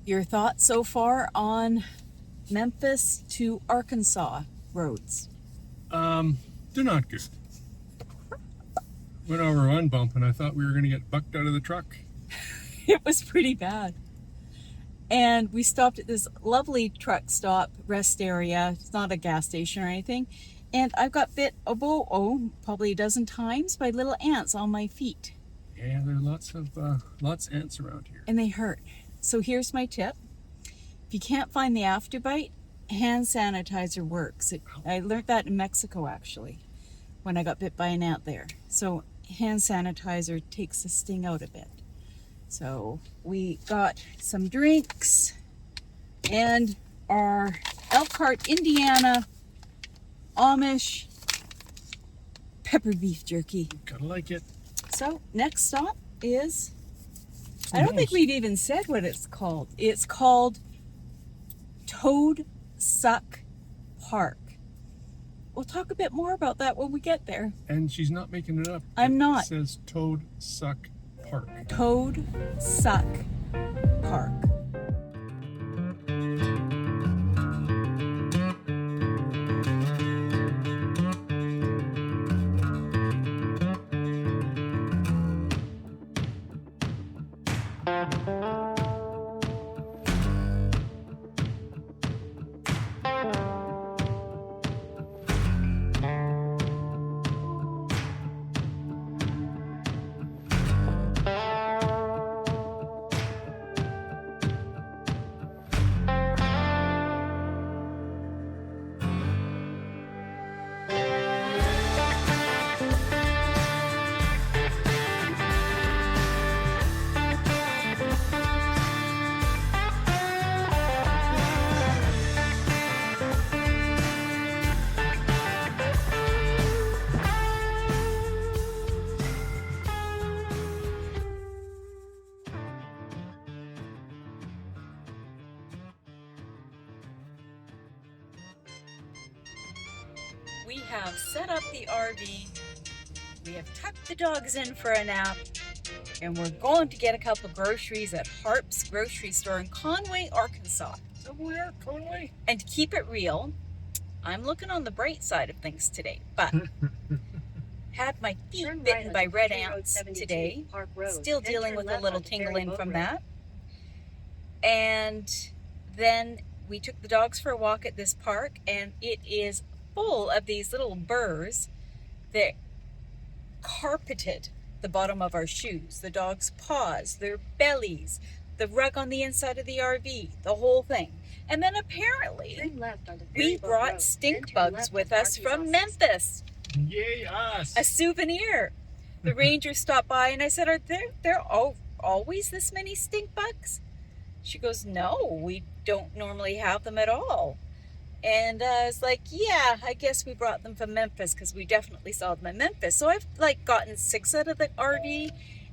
Your thoughts so far on Memphis to Arkansas roads? They're not good. Went over one bump and I thought we were going to get bucked out of the truck. It was pretty bad. And we stopped at this lovely truck stop rest area. It's not a gas station or anything. And I've got bit probably a dozen times by little ants on my feet. Yeah, there are lots of ants around here. And they hurt. So here's my tip. If you can't find the afterbite, hand sanitizer works. I learned that in Mexico, actually, when I got bit by an ant there. So hand sanitizer takes the sting out a bit. So we got some drinks and our Elkhart, Indiana Amish pepper beef jerky. Gotta like it. So next stop is, I don't think we've even said what it's called. It's called Toad Suck Park. We'll talk a bit more about that when we get there. And she's not making it up. I'm not. It says Toad Suck Park. Toad Suck Park. We have set up the RV, we have tucked the dogs in for a nap, and we're going to get a couple of groceries at Harp's grocery store in Conway, Arkansas. Somewhere, Conway. And to keep it real, I'm looking on the bright side of things today, but had my feet bitten by red ants today, still dealing with a little tingling from that. And then we took the dogs for a walk at this park, and it is full of these little burrs that carpeted the bottom of our shoes, the dogs' paws, their bellies, the rug on the inside of the RV, the whole thing. And then apparently we brought stink bugs with us from Memphis. Yay, us! A souvenir. The ranger stopped by and I said, are there always this many stink bugs? She goes, no, we don't normally have them at all. And I was like, yeah, I guess we brought them from Memphis because we definitely saw them in Memphis. So I've gotten 6 out of the RV,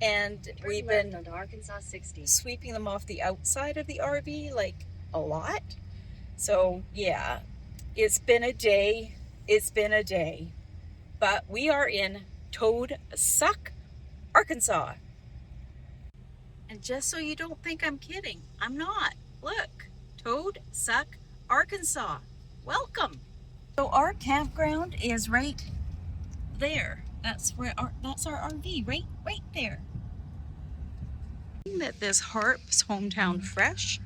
and we've been Arkansas 60. sweeping them off the outside of the RV a lot. So yeah, it's been a day. It's been a day. But we are in Toad Suck, Arkansas. And just so you don't think I'm kidding, I'm not. Look, Toad Suck, Arkansas. Welcome. So our campground is right there. That's our RV, right there. That this Harp's Hometown Fresh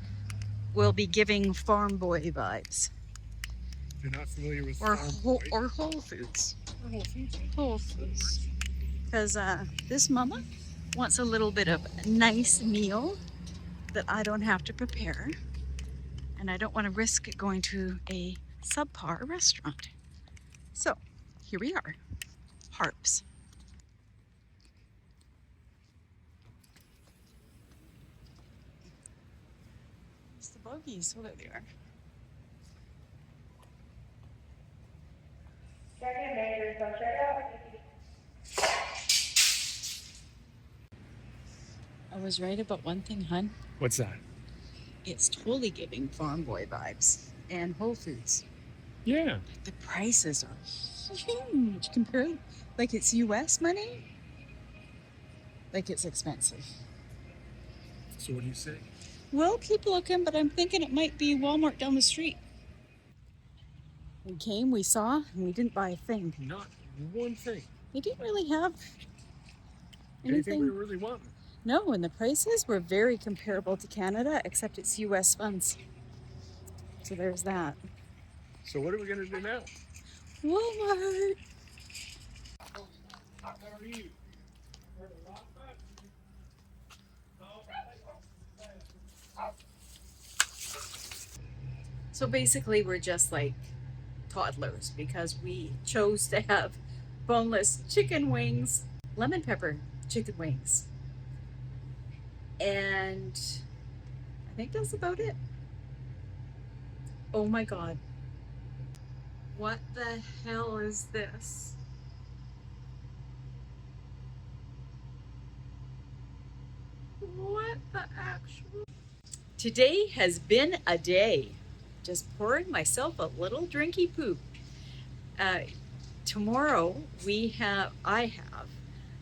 will be giving farm boy vibes. If you're not familiar with Or Farm Whole Boy. Foods. Or Whole Foods. Whole Foods. Because this mama wants a little bit of a nice meal that I don't have to prepare. And I don't want to risk going to a subpar restaurant. So here we are, Harp's. It's the buggies, oh there they are. I was right about one thing, hun. What's that? It's totally giving farm boy vibes and Whole Foods. Yeah. The prices are huge compared, like it's US money, like it's expensive. So what do you say? We'll keep looking, but I'm thinking it might be Walmart down the street. We came, we saw, and we didn't buy a thing. Not one thing. They didn't really have Anything we anything. really want. No, and the prices were very comparable to Canada, except it's US funds. So there's that. So what are we going to do now? Walmart. How are you? So basically we're just like toddlers because we chose to have boneless chicken wings, lemon pepper chicken wings. And I think that's about it. Oh my God. What the hell is this? What the actual? Today has been a day. Just pouring myself a little drinky poop. Tomorrow I have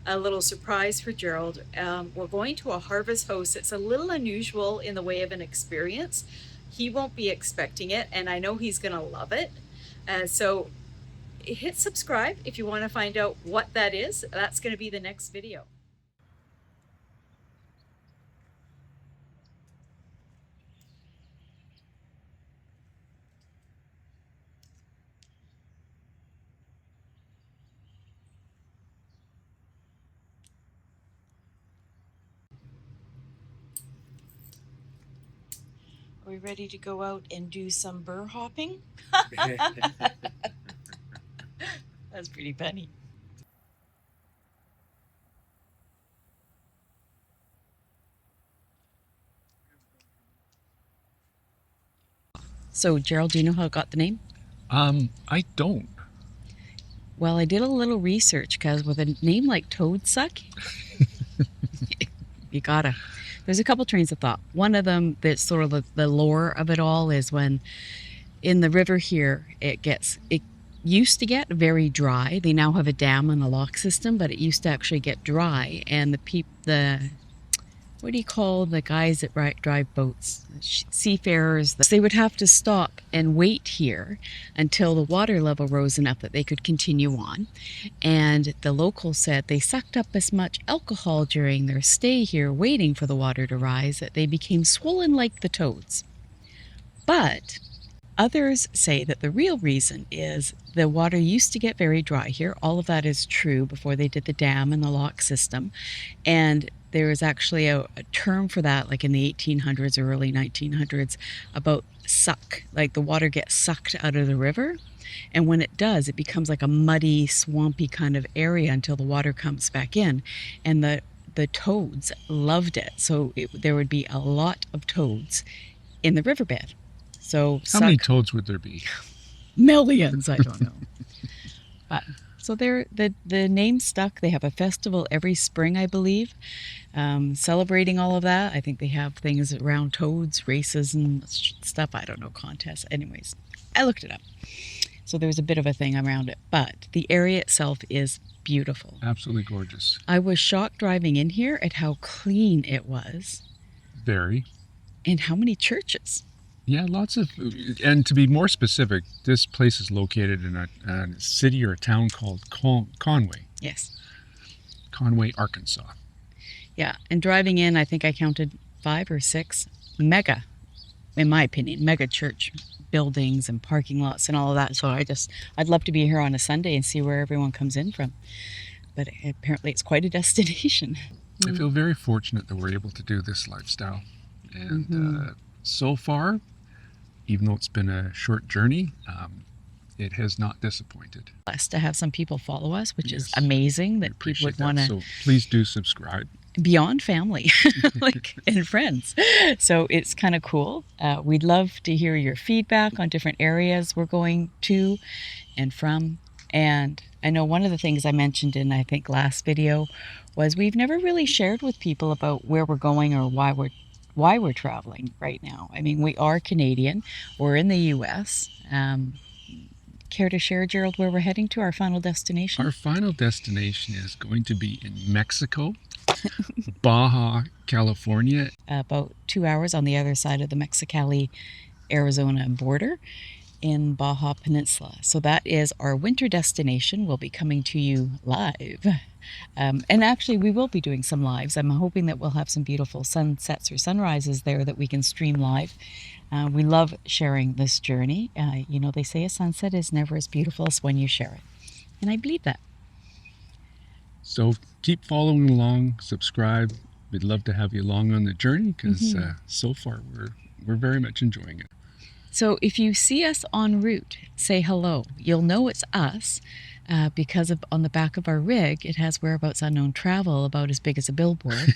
a little surprise for Gerald. We're going to a harvest house. It's a little unusual in the way of an experience. He won't be expecting it, and I know he's gonna love it. So hit subscribe if you want to find out what that is. That's going to be the next video. Are we ready to go out and do some burr hopping? That's pretty funny. So, Gerald, do you know how I got the name? I don't. Well, I did a little research because with a name like Toad Suck, you gotta. There's a couple trains of thought. One of them that's sort of the lore of it all is when in the river here, it used to get very dry. They now have a dam and a lock system, but it used to actually get dry. And what do you call the guys that drive boats? Seafarers. They would have to stop and wait here until the water level rose enough that they could continue on. And the locals said they sucked up as much alcohol during their stay here waiting for the water to rise that they became swollen like the toads. But others say that the real reason is the water used to get very dry here. All of that is true before they did the dam and the lock system. And there was actually a term for that, like in the 1800s or early 1900s, about suck, like the water gets sucked out of the river. And when it does, it becomes like a muddy, swampy kind of area until the water comes back in. And the toads loved it. So there would be a lot of toads in the riverbed. So How many toads would there be? Millions, I don't know. But so the name stuck. They have a festival every spring, I believe, celebrating all of that. I think they have things around toads, races and stuff. I don't know, contests. Anyways, I looked it up. So there's a bit of a thing around it. But the area itself is beautiful. Absolutely gorgeous. I was shocked driving in here at how clean it was. Very. And how many churches. Yeah, lots of, and to be more specific, this place is located in a city or a town called Conway. Yes. Conway, Arkansas. Yeah, and driving in, I think I counted 5 or 6 mega, in my opinion, mega church buildings and parking lots and all of that. So I'd love to be here on a Sunday and see where everyone comes in from. But apparently it's quite a destination. I feel very fortunate that we're able to do this lifestyle. And so far, even though it's been a short journey, it has not disappointed. Blessed to have some people follow us, which is amazing that people would want to. So please do subscribe. Beyond family, and friends. So it's kind of cool. We'd love to hear your feedback on different areas we're going to and from. And I know one of the things I mentioned in, I think, last video was we've never really shared with people about where we're going or why we're traveling right now. I mean, we are Canadian. We're in the U.S. Care to share, Gerald, where we're heading to, our final destination? Our final destination is going to be in Mexico. Baja, California. About 2 hours on the other side of the Mexicali, Arizona border in Baja Peninsula. So that is our winter destination. We'll be coming to you live. And actually, we will be doing some lives. I'm hoping that we'll have some beautiful sunsets or sunrises there that we can stream live. We love sharing this journey. You know, they say a sunset is never as beautiful as when you share it. And I believe that. So keep following along, subscribe. We'd love to have you along on the journey because so far we're very much enjoying it. So if you see us en route, say hello. You'll know it's us because on the back of our rig, it has whereabouts unknown travel about as big as a billboard.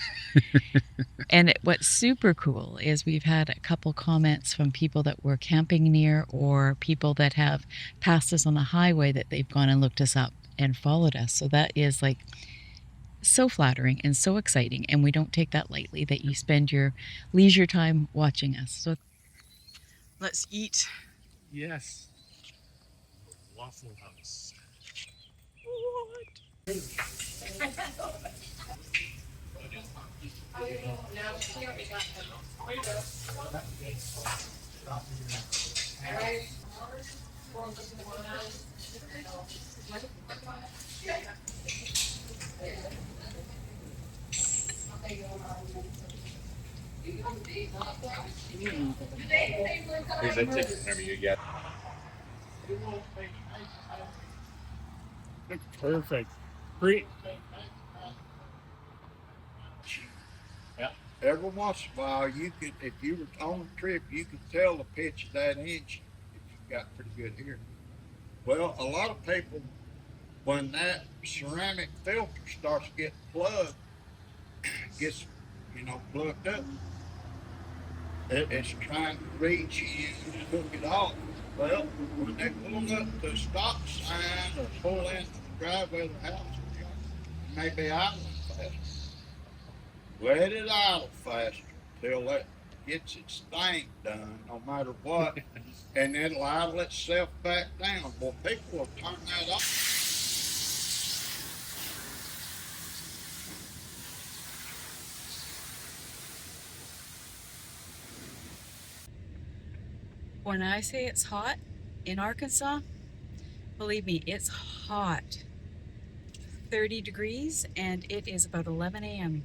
And what's super cool is we've had a couple comments from people that were camping near or people that have passed us on the highway that they've gone and looked us up and followed us. So that is like so flattering and so exciting. And we don't take that lightly that you spend your leisure time watching us. So let's eat. Yes. Waffle House. Here's a ticket whenever you get. Perfect. Great. Yeah. Every once in a while, you could, if you were on a trip, you could tell the pitch of that inch if you got pretty good hearing. Well, a lot of people, when that ceramic filter starts getting plugged, gets, plugged up, it's trying to reach you and hook it off. Well, when they pull up the stop sign or pull into the driveway of the house, it may be idling faster. Let it idle faster till it gets its thing done, no matter what, and it'll idle itself back down. Well, people will turn that off. When I say it's hot in Arkansas, believe me, it's hot. 30 degrees and it is about 11 a.m.